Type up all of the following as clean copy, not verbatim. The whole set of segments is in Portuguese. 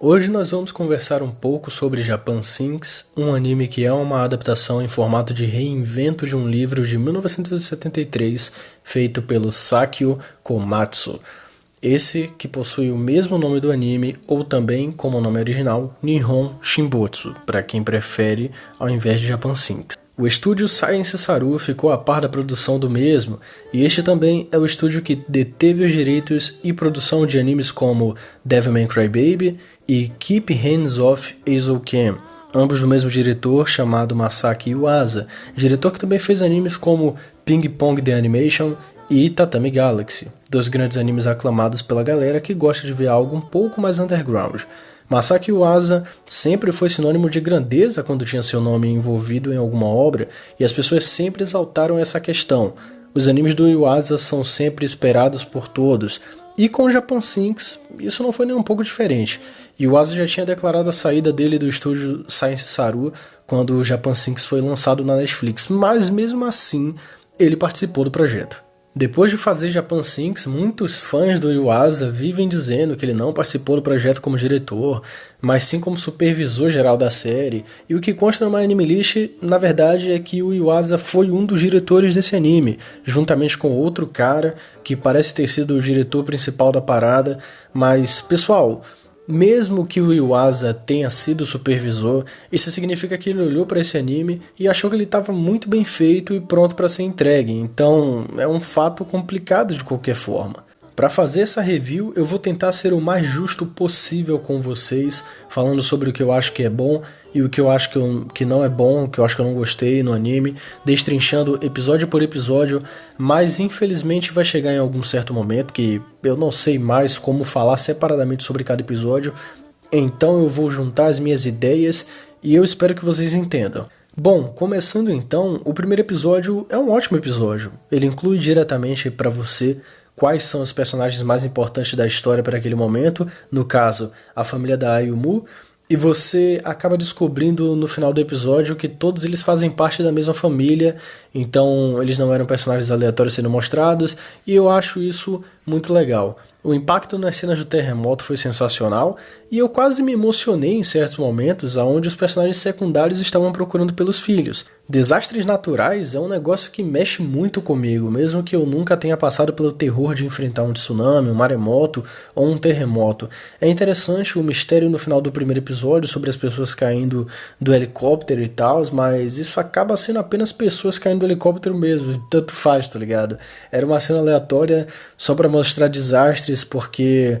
Hoje nós vamos conversar um pouco sobre Japan Sinks, um anime que é uma adaptação em formato de reinvento de um livro de 1973 feito pelo Sakio Komatsu. Esse que possui o mesmo nome do anime, ou também, como nome original, Nihon Shinbutsu, para quem prefere, ao invés de Japan Sinks. O estúdio Science Saru ficou a par da produção do mesmo, e este também é o estúdio que deteve os direitos e produção de animes como Devilman Crybaby e Keep Hands Off Eizouken, ambos do mesmo diretor chamado Masaki Yuasa, diretor que também fez animes como Ping Pong The Animation e Tatami Galaxy, dois grandes animes aclamados pela galera que gosta de ver algo um pouco mais underground. Masaki Yuasa sempre foi sinônimo de grandeza quando tinha seu nome envolvido em alguma obra, e as pessoas sempre exaltaram essa questão. Os animes do Yuasa são sempre esperados por todos, e com Japan Sinks isso não foi nem um pouco diferente. Yuasa já tinha declarado a saída dele do estúdio Science Saru quando o Japan Sinks foi lançado na Netflix, mas mesmo assim ele participou do projeto. Depois de fazer Japan Sinks, muitos fãs do Yuasa vivem dizendo que ele não participou do projeto como diretor, mas sim como supervisor geral da série, e o que consta no My Anime List, na verdade, é que o Yuasa foi um dos diretores desse anime, juntamente com outro cara que parece ter sido o diretor principal da parada, mas, pessoal, mesmo que o Yuasa tenha sido supervisor, isso significa que ele olhou para esse anime e achou que ele estava muito bem feito e pronto para ser entregue, então é um fato complicado de qualquer forma. Para fazer essa review, eu vou tentar ser o mais justo possível com vocês, falando sobre o que eu acho que é bom e o que eu acho que não é bom, o que eu acho que eu não gostei no anime, destrinchando episódio por episódio, mas infelizmente vai chegar em algum certo momento que eu não sei mais como falar separadamente sobre cada episódio, então eu vou juntar as minhas ideias e eu espero que vocês entendam. Bom, começando então, o primeiro episódio é um ótimo episódio, ele inclui diretamente para você quais são os personagens mais importantes da história para aquele momento, no caso, a família da Ayumu, e você acaba descobrindo no final do episódio que todos eles fazem parte da mesma família, então eles não eram personagens aleatórios sendo mostrados, e eu acho isso muito legal. O impacto nas cenas do terremoto foi sensacional, e eu quase me emocionei em certos momentos onde os personagens secundários estavam procurando pelos filhos. Desastres naturais é um negócio que mexe muito comigo, mesmo que eu nunca tenha passado pelo terror de enfrentar um tsunami, um maremoto ou um terremoto. É interessante o mistério no final do primeiro episódio sobre as pessoas caindo do helicóptero e tal, mas isso acaba sendo apenas pessoas caindo do helicóptero mesmo, tanto faz, tá ligado? Era uma cena aleatória só pra mostrar desastres, porque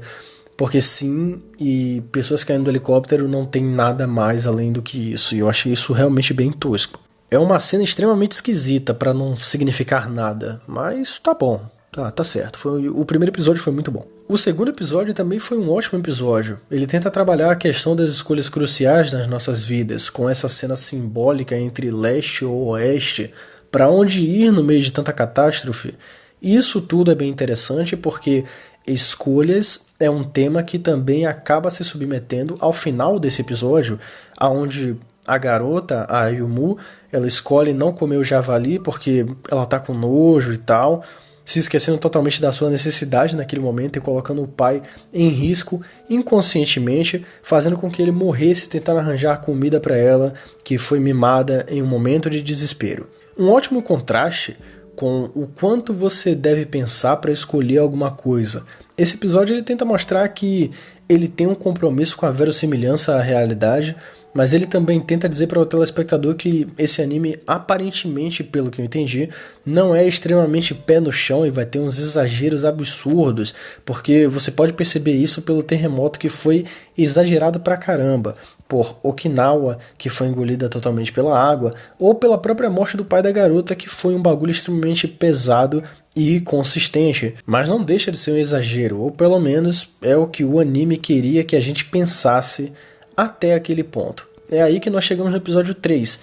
sim, e pessoas caindo do helicóptero não tem nada mais além do que isso, e eu achei isso realmente bem tosco. É uma cena extremamente esquisita pra não significar nada, mas tá bom, tá certo. O primeiro episódio foi muito bom. O segundo episódio também foi um ótimo episódio. Ele tenta trabalhar a questão das escolhas cruciais nas nossas vidas, com essa cena simbólica entre leste ou oeste, pra onde ir no meio de tanta catástrofe. E isso tudo é bem interessante porque escolhas é um tema que também acaba se submetendo ao final desse episódio, aonde a garota, a Ayumu, ela escolhe não comer o javali porque ela tá com nojo e tal, se esquecendo totalmente da sua necessidade naquele momento e colocando o pai em risco inconscientemente, fazendo com que ele morresse tentando arranjar comida para ela, que foi mimada em um momento de desespero. Um ótimo contraste com o quanto você deve pensar para escolher alguma coisa. Esse episódio ele tenta mostrar que ele tem um compromisso com a verossimilhança à realidade, mas ele também tenta dizer para o telespectador que esse anime, aparentemente, pelo que eu entendi, não é extremamente pé no chão e vai ter uns exageros absurdos, porque você pode perceber isso pelo terremoto que foi exagerado pra caramba, por Okinawa, que foi engolida totalmente pela água, ou pela própria morte do pai da garota, que foi um bagulho extremamente pesado e consistente, mas não deixa de ser um exagero, ou pelo menos é o que o anime queria que a gente pensasse até aquele ponto. É aí que nós chegamos no episódio 3.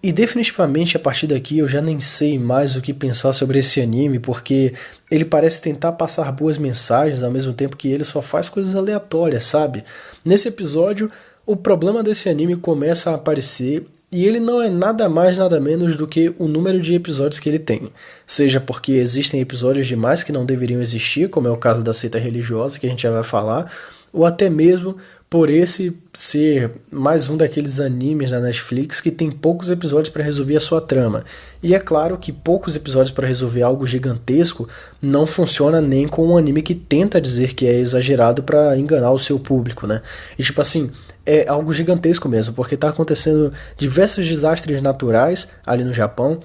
E definitivamente a partir daqui eu já nem sei mais o que pensar sobre esse anime, porque ele parece tentar passar boas mensagens ao mesmo tempo que ele só faz coisas aleatórias, sabe? Nesse episódio, o problema desse anime começa a aparecer e ele não é nada mais nada menos do que o número de episódios que ele tem. Seja porque existem episódios demais que não deveriam existir, como é o caso da seita religiosa, que a gente já vai falar, ou até mesmo por esse ser mais um daqueles animes da Netflix que tem poucos episódios para resolver a sua trama. E é claro que poucos episódios para resolver algo gigantesco não funciona nem com um anime que tenta dizer que é exagerado para enganar o seu público, né? E tipo assim, é algo gigantesco mesmo, porque tá acontecendo diversos desastres naturais ali no Japão.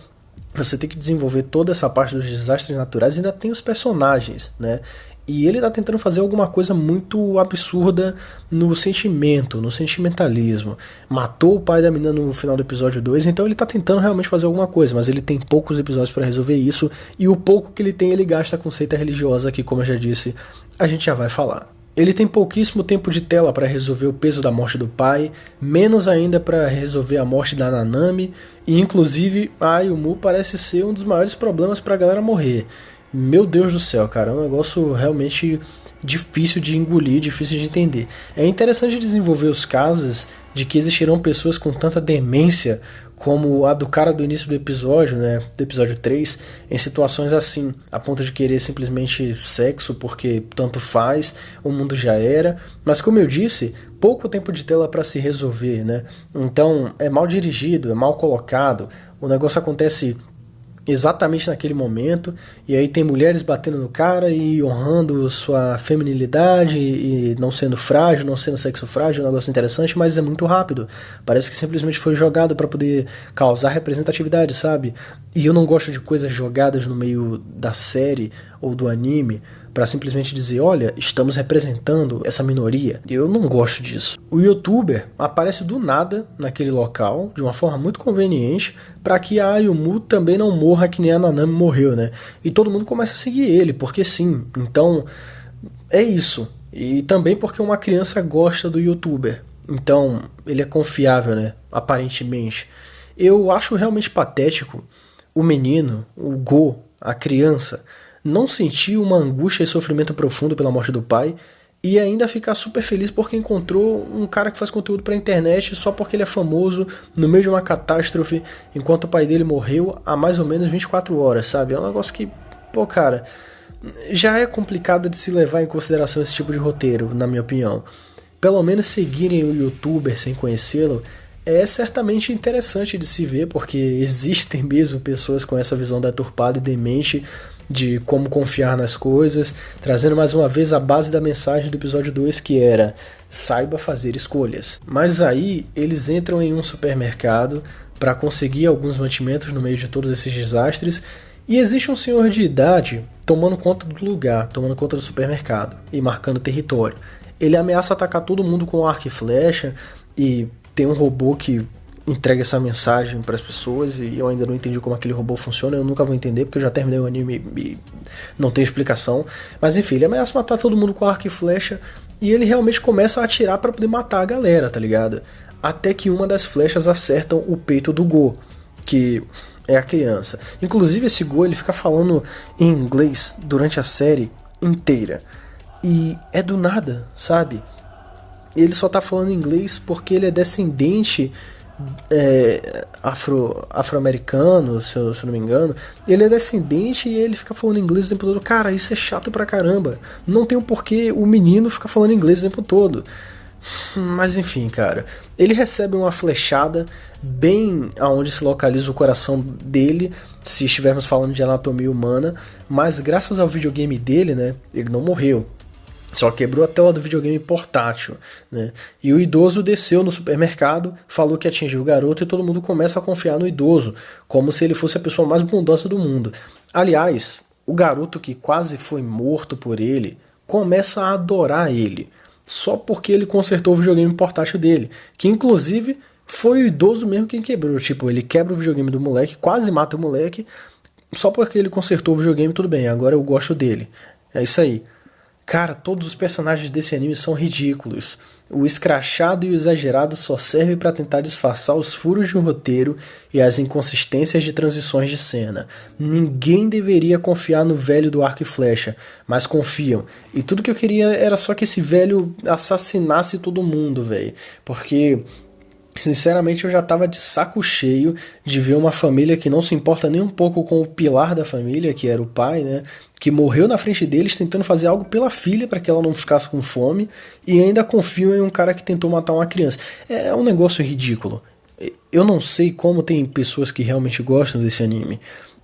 Você tem que desenvolver toda essa parte dos desastres naturais e ainda tem os personagens, né? E ele tá tentando fazer alguma coisa muito absurda no sentimento, no sentimentalismo. Matou o pai da menina no final do episódio 2, então ele tá tentando realmente fazer alguma coisa, mas ele tem poucos episódios para resolver isso, e o pouco que ele tem ele gasta com seita religiosa, que como eu já disse, a gente já vai falar. Ele tem pouquíssimo tempo de tela para resolver o peso da morte do pai, menos ainda para resolver a morte da Nanami, e inclusive a Ayumu parece ser um dos maiores problemas para a galera morrer. Meu Deus do céu, cara, é um negócio realmente difícil de engolir, difícil de entender. É interessante desenvolver os casos de que existirão pessoas com tanta demência como a do cara do início do episódio, né, do episódio 3, em situações assim, a ponto de querer simplesmente sexo porque tanto faz, o mundo já era, mas como eu disse, pouco tempo de tela para se resolver, né? Então é mal dirigido, é mal colocado, o negócio acontece exatamente naquele momento, e aí tem mulheres batendo no cara e honrando sua feminilidade e não sendo frágil, não sendo sexo frágil, é um negócio interessante, mas é muito rápido. Parece que simplesmente foi jogado para poder causar representatividade, sabe? E eu não gosto de coisas jogadas no meio da série ou do anime para simplesmente dizer, olha, estamos representando essa minoria. Eu não gosto disso. O youtuber aparece do nada naquele local, de uma forma muito conveniente, para que a Ayumu também não morra que nem a Nanami morreu, né? E todo mundo começa a seguir ele, porque sim. Então, é isso. E também porque uma criança gosta do youtuber. Então, ele é confiável, né? Aparentemente. Eu acho realmente patético o menino, o Go, a criança, não sentir uma angústia e sofrimento profundo pela morte do pai e ainda ficar super feliz porque encontrou um cara que faz conteúdo pra internet só porque ele é famoso no meio de uma catástrofe enquanto o pai dele morreu há mais ou menos 24 horas, sabe? É um negócio que, pô, cara, já é complicado de se levar em consideração esse tipo de roteiro, na minha opinião. Pelo menos seguirem o youtuber sem conhecê-lo é certamente interessante de se ver, porque existem mesmo pessoas com essa visão deturpada e demente de como confiar nas coisas, trazendo mais uma vez a base da mensagem do episódio 2, que era saiba fazer escolhas. Mas aí eles entram em um supermercado para conseguir alguns mantimentos no meio de todos esses desastres, e existe um senhor de idade tomando conta do lugar, tomando conta do supermercado e marcando território. Ele ameaça atacar todo mundo com arco e flecha, e tem um robô que entrega essa mensagem para as pessoas, e eu ainda não entendi como aquele robô funciona, eu nunca vou entender porque eu já terminei o anime e não tem explicação, mas enfim, ele ameaça matar todo mundo com arco e flecha, e ele realmente começa a atirar para poder matar a galera, tá ligado? Até que uma das flechas acertam o peito do Go, que é a criança. Inclusive esse Go, ele fica falando em inglês durante a série inteira, e é do nada, sabe? Ele só tá falando inglês porque ele é descendente afro-americano, se eu não me engano. Ele é descendente e ele fica falando inglês o tempo todo. Cara, isso é chato pra caramba. Não tem o porquê o menino ficar falando inglês o tempo todo. Mas enfim, cara, ele recebe uma flechada bem aonde se localiza o coração dele, se estivermos falando de anatomia humana, mas graças ao videogame dele, né, ele não morreu. Só quebrou a tela do videogame portátil, né? E o idoso desceu no supermercado, falou que atingiu o garoto e todo mundo começa a confiar no idoso, como se ele fosse a pessoa mais bondosa do mundo. Aliás, o garoto que quase foi morto por ele começa a adorar ele, só porque ele consertou o videogame portátil dele, que inclusive foi o idoso mesmo quem quebrou. Tipo, ele quebra o videogame do moleque, quase mata o moleque, só porque ele consertou o videogame, tudo bem, agora eu gosto dele. É isso aí. Cara, todos os personagens desse anime são ridículos. O escrachado e o exagerado só serve para tentar disfarçar os furos de um roteiro e as inconsistências de transições de cena. Ninguém deveria confiar no velho do arco e flecha, mas confiam. E tudo que eu queria era só que esse velho assassinasse todo mundo, velho. Porque Sinceramente, eu já tava de saco cheio de ver uma família que não se importa nem um pouco com o pilar da família, que era o pai, né? Que morreu na frente deles tentando fazer algo pela filha para que ela não ficasse com fome e ainda confiam em um cara que tentou matar uma criança. É um negócio ridículo. Eu não sei como tem pessoas que realmente gostam desse anime.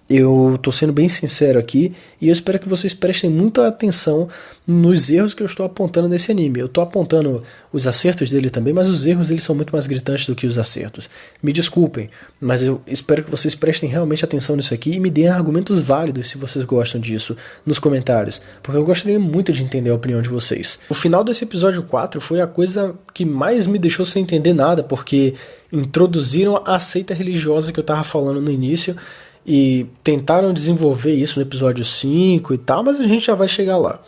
Eu tô sendo bem sincero aqui e eu espero que vocês prestem muita atenção nos erros que eu estou apontando nesse anime. Eu tô apontando os acertos dele também, mas os erros eles são muito mais gritantes do que os acertos. Me desculpem, mas eu espero que vocês prestem realmente atenção nisso aqui e me deem argumentos válidos se vocês gostam disso nos comentários, porque eu gostaria muito de entender a opinião de vocês. O final desse episódio 4 foi a coisa que mais me deixou sem entender nada, porque introduziram a seita religiosa que eu tava falando no início e tentaram desenvolver isso no episódio 5 e tal, mas a gente já vai chegar lá.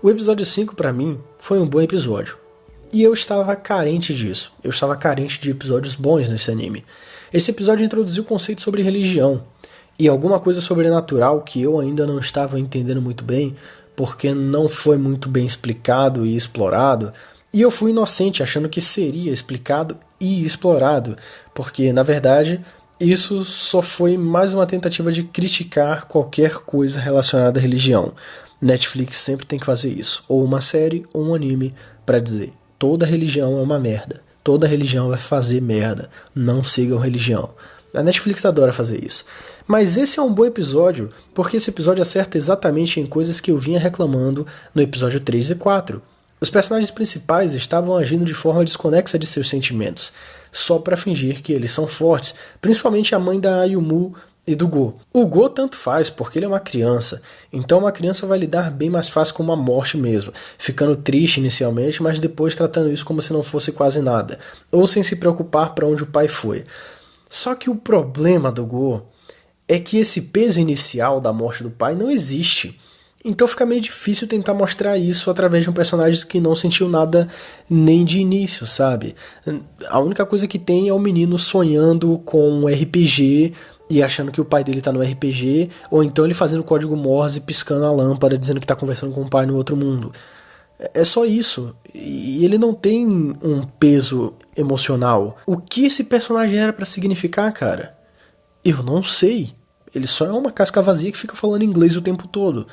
O episódio 5 pra mim foi um bom episódio. E eu estava carente disso. Eu estava carente de episódios bons nesse anime. Esse episódio introduziu o conceito sobre religião e alguma coisa sobrenatural que eu ainda não estava entendendo muito bem, porque não foi muito bem explicado e explorado. E eu fui inocente achando que seria explicado e explorado, porque na verdade isso só foi mais uma tentativa de criticar qualquer coisa relacionada à religião. Netflix sempre tem que fazer isso, ou uma série ou um anime, para dizer: toda religião é uma merda, toda religião vai fazer merda, não sigam religião. A Netflix adora fazer isso. Mas esse é um bom episódio, porque esse episódio acerta exatamente em coisas que eu vinha reclamando no episódio 3 e 4. Os personagens principais estavam agindo de forma desconexa de seus sentimentos, só para fingir que eles são fortes, principalmente a mãe da Ayumu e do Go. O Go tanto faz, porque ele é uma criança, então uma criança vai lidar bem mais fácil com uma morte mesmo, ficando triste inicialmente, mas depois tratando isso como se não fosse quase nada, ou sem se preocupar para onde o pai foi. Só que o problema do Go é que esse peso inicial da morte do pai não existe. Então fica meio difícil tentar mostrar isso através de um personagem que não sentiu nada nem de início, sabe? A única coisa que tem é o menino sonhando com um RPG e achando que o pai dele tá no RPG, ou então ele fazendo código Morse, piscando a lâmpada, dizendo que tá conversando com o pai no outro mundo. É só isso. E ele não tem um peso emocional. O que esse personagem era pra significar, cara? Eu não sei. Ele só é uma casca vazia que fica falando inglês o tempo todo.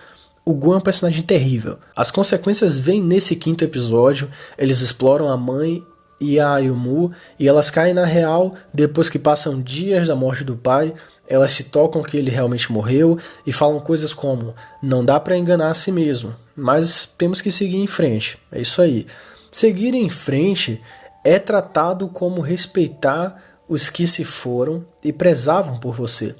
O Gon é um personagem terrível. As consequências vêm nesse quinto episódio. Eles exploram a mãe e a Ayumu e elas caem na real depois que passam dias da morte do pai. Elas se tocam que ele realmente morreu e falam coisas como: não dá pra enganar a si mesmo, mas temos que seguir em frente. É isso aí. Seguir em frente é tratado como respeitar os que se foram e prezavam por você.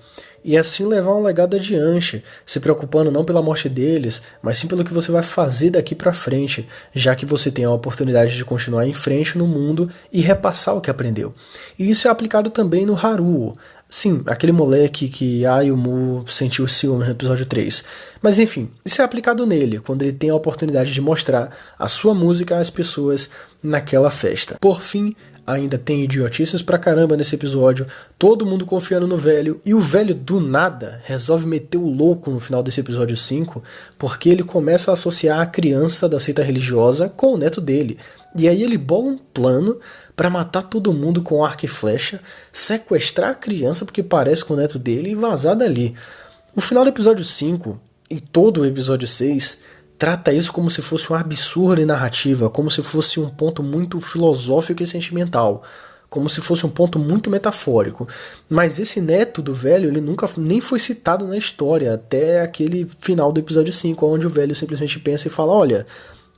E assim levar um legado adiante, se preocupando não pela morte deles, mas sim pelo que você vai fazer daqui pra frente, já que você tem a oportunidade de continuar em frente no mundo e repassar o que aprendeu. E isso é aplicado também no Haruo. Sim, aquele moleque que Ayumu sentiu ciúmes no episódio 3. Mas enfim, isso é aplicado nele, quando ele tem a oportunidade de mostrar a sua música às pessoas naquela festa. Por fim, ainda tem idiotices pra caramba nesse episódio, todo mundo confiando no velho, e o velho do nada resolve meter o louco no final desse episódio 5, porque ele começa a associar a criança da seita religiosa com o neto dele. E aí ele bola um plano pra matar todo mundo com arco e flecha, sequestrar a criança porque parece com o neto dele e vazar dali. O final do episódio 5 e todo o episódio 6 trata isso como se fosse um absurdo em narrativa, como se fosse um ponto muito filosófico e sentimental, como se fosse um ponto muito metafórico. Mas esse neto do velho, ele nunca nem foi citado na história, até aquele final do episódio 5, onde o velho simplesmente pensa e fala: olha,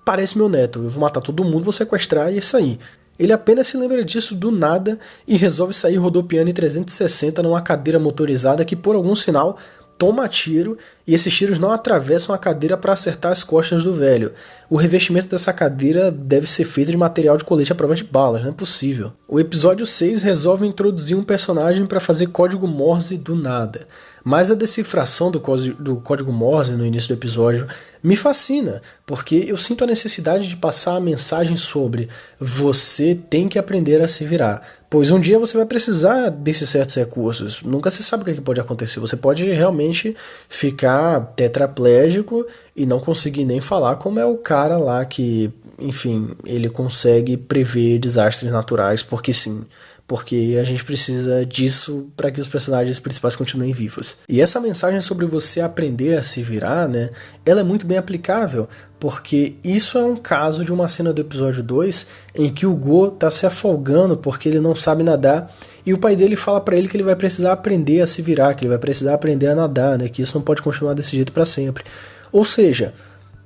parece meu neto, eu vou matar todo mundo, vou sequestrar e é isso aí. Ele apenas se lembra disso do nada e resolve sair rodopiando em 360 numa cadeira motorizada que, por algum sinal, toma tiro, e esses tiros não atravessam a cadeira para acertar as costas do velho. O revestimento dessa cadeira deve ser feito de material de colete à prova de balas, não é possível. O episódio 6 resolve introduzir um personagem para fazer código Morse do nada. Mas a decifração do código Morse no início do episódio me fascina, porque eu sinto a necessidade de passar a mensagem sobre: você tem que aprender a se virar, pois um dia você vai precisar desses certos recursos. Nunca se sabe o que pode acontecer. Você pode realmente ficar tetraplégico e não conseguir nem falar, como é o cara lá que enfim, ele consegue prever desastres naturais, porque sim. Porque a gente precisa disso para que os personagens principais continuem vivos. E essa mensagem sobre você aprender a se virar, né, ela é muito bem aplicável, porque isso é um caso de uma cena do episódio 2 em que o Go tá se afogando porque ele não sabe nadar, e o pai dele fala para ele que ele vai precisar aprender a se virar, que ele vai precisar aprender a nadar, né, que isso não pode continuar desse jeito para sempre. Ou seja,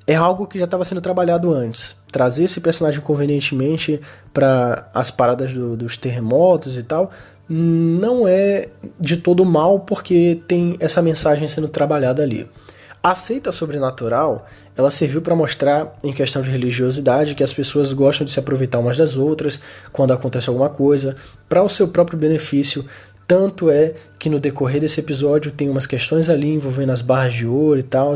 é algo que já estava sendo trabalhado antes. Trazer esse personagem convenientemente para as paradas dos terremotos e tal não é de todo mal, porque tem essa mensagem sendo trabalhada ali. A seita sobrenatural, ela serviu para mostrar, em questão de religiosidade, que as pessoas gostam de se aproveitar umas das outras quando acontece alguma coisa, para o seu próprio benefício. Tanto é que no decorrer desse episódio tem umas questões ali envolvendo as barras de ouro e tal,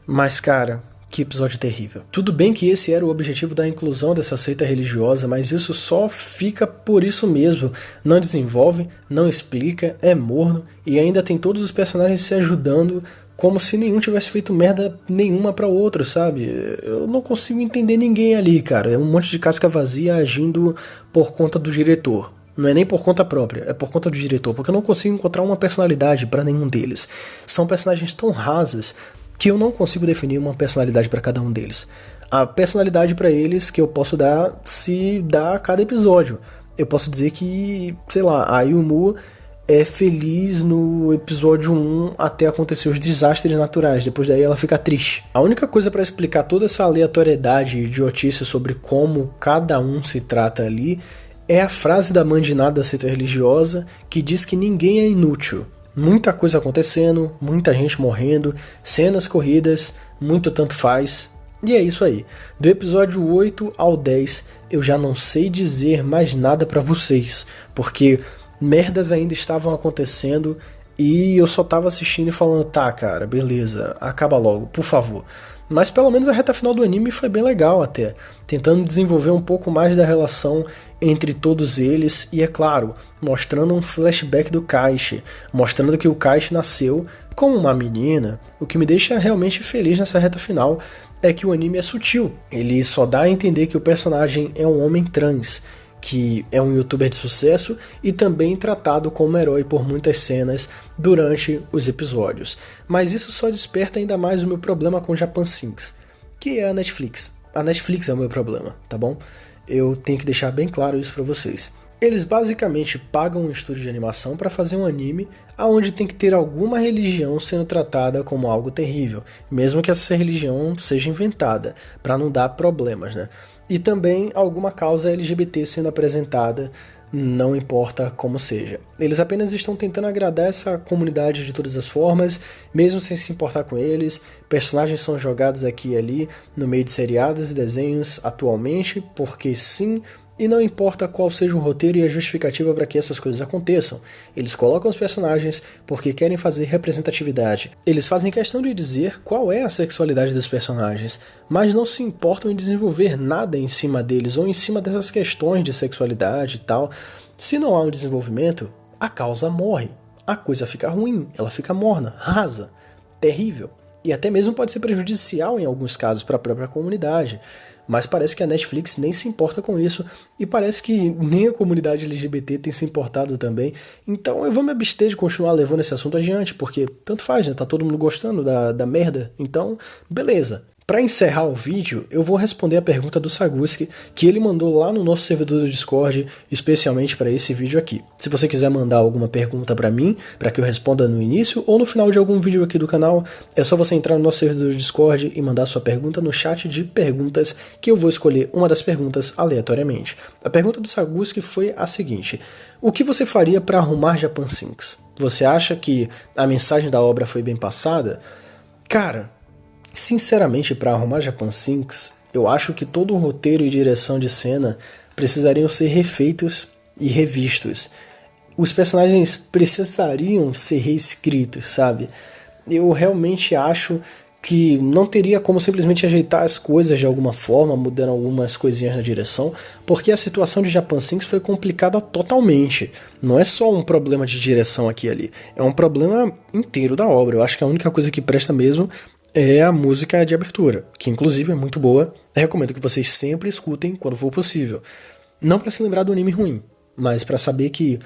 mas cara, que episódio terrível. Tudo bem que esse era o objetivo da inclusão dessa seita religiosa, mas isso só fica por isso mesmo. Não desenvolve, não explica, é morno, e ainda tem todos os personagens se ajudando como se nenhum tivesse feito merda nenhuma para o outro, sabe? Eu não consigo entender ninguém ali, cara. É um monte de casca vazia agindo por conta do diretor. Não é nem por conta própria, é por conta do diretor, porque eu não consigo encontrar uma personalidade para nenhum deles. São personagens tão rasos que eu não consigo definir uma personalidade para cada um deles. A personalidade para eles que eu posso dar se dá a cada episódio. Eu posso dizer que, sei lá, a Yumu é feliz no episódio 1 até acontecer os desastres naturais, depois daí ela fica triste. A única coisa para explicar toda essa aleatoriedade e idiotice sobre como cada um se trata ali é a frase da Mandinada da seita religiosa que diz que ninguém é inútil. Muita coisa acontecendo, muita gente morrendo, cenas corridas, muito tanto faz. E é isso aí. Do episódio 8 ao 10, eu já não sei dizer mais nada pra vocês, porque merdas ainda estavam acontecendo e eu só tava assistindo e falando, tá cara, beleza, acaba logo, por favor. Mas pelo menos a reta final do anime foi bem legal até, tentando desenvolver um pouco mais da relação entre todos eles e, é claro, mostrando um flashback do Kaishi, mostrando que o Kaishi nasceu como uma menina. O que me deixa realmente feliz nessa reta final é que o anime é sutil, ele só dá a entender que o personagem é um homem trans, que é um youtuber de sucesso e também tratado como herói por muitas cenas durante os episódios. Mas isso só desperta ainda mais o meu problema com Japan Sinks, que é a Netflix. A Netflix é o meu problema, tá bom? Eu tenho que deixar bem claro isso pra vocês. Eles basicamente pagam um estúdio de animação para fazer um anime onde tem que ter alguma religião sendo tratada como algo terrível, mesmo que essa religião seja inventada, para não dar problemas, né? E também alguma causa LGBT sendo apresentada, não importa como seja. Eles apenas estão tentando agradar essa comunidade de todas as formas, mesmo sem se importar com eles. Personagens são jogados aqui e ali, no meio de seriados e desenhos atualmente, porque sim. E não importa qual seja o roteiro e a justificativa para que essas coisas aconteçam. Eles colocam os personagens porque querem fazer representatividade. Eles fazem questão de dizer qual é a sexualidade dos personagens, mas não se importam em desenvolver nada em cima deles ou em cima dessas questões de sexualidade e tal. Se não há um desenvolvimento, a causa morre. A coisa fica ruim, ela fica morna, rasa, terrível. E até mesmo pode ser prejudicial em alguns casos para a própria comunidade. Mas parece que a Netflix nem se importa com isso, e parece que nem a comunidade LGBT tem se importado também. Então eu vou me abster de continuar levando esse assunto adiante, porque tanto faz, né? Tá todo mundo gostando da merda, então beleza. Para encerrar o vídeo, eu vou responder a pergunta do Saguski, que ele mandou lá no nosso servidor do Discord, especialmente para esse vídeo aqui. Se você quiser mandar alguma pergunta para mim, para que eu responda no início ou no final de algum vídeo aqui do canal, é só você entrar no nosso servidor do Discord e mandar sua pergunta no chat de perguntas, que eu vou escolher uma das perguntas aleatoriamente. A pergunta do Saguski foi a seguinte: o que você faria para arrumar Japan Sinks? Você acha que a mensagem da obra foi bem passada? Cara, sinceramente, para arrumar Japan Sinks, eu acho que todo o roteiro e direção de cena precisariam ser refeitos e revistos. Os personagens precisariam ser reescritos, sabe? Eu realmente acho que não teria como simplesmente ajeitar as coisas de alguma forma, mudando algumas coisinhas na direção, porque a situação de Japan Sinks foi complicada totalmente. Não é só um problema de direção aqui e ali, é um problema inteiro da obra. Eu acho que a única coisa que presta mesmo é a música de abertura, que inclusive é muito boa. Eu recomendo que vocês sempre escutem quando for possível. Não para se lembrar do anime ruim, mas para saber que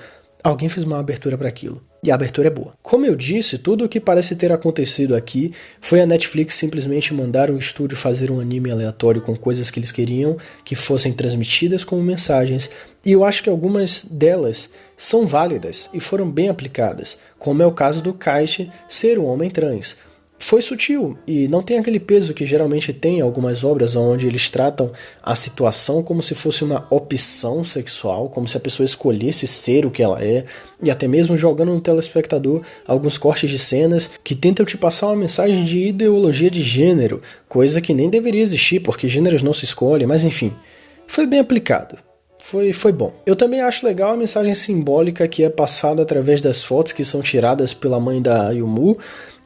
alguém fez uma abertura para aquilo. E a abertura é boa. Como eu disse, tudo o que parece ter acontecido aqui foi a Netflix simplesmente mandar o estúdio fazer um anime aleatório com coisas que eles queriam que fossem transmitidas como mensagens, e eu acho que algumas delas são válidas e foram bem aplicadas, como é o caso do Kaishi ser um homem trans. Foi sutil e não tem aquele peso que geralmente tem em algumas obras onde eles tratam a situação como se fosse uma opção sexual, como se a pessoa escolhesse ser o que ela é, e até mesmo jogando no telespectador alguns cortes de cenas que tentam te passar uma mensagem de ideologia de gênero, coisa que nem deveria existir porque gêneros não se escolhem, mas enfim, foi bem aplicado. Foi bom. Eu também acho legal a mensagem simbólica que é passada através das fotos que são tiradas pela mãe da Yumu,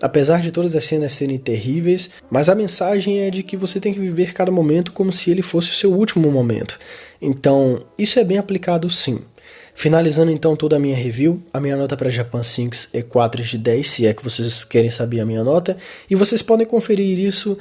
apesar de todas as cenas serem terríveis, mas a mensagem é de que você tem que viver cada momento como se ele fosse o seu último momento. Então, isso é bem aplicado sim. Finalizando então toda a minha review, a minha nota para Japan Sinks é 4 de 10, se é que vocês querem saber a minha nota, e vocês podem conferir isso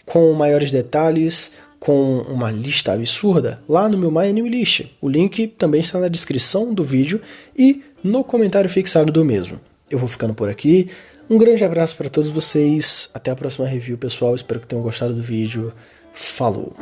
com maiores detalhes, com uma lista absurda lá no meu My Anime List. O link também está na descrição do vídeo e no comentário fixado do mesmo. Eu vou ficando por aqui. Um grande abraço para todos vocês. Até a próxima review, pessoal. Espero que tenham gostado do vídeo. Falou!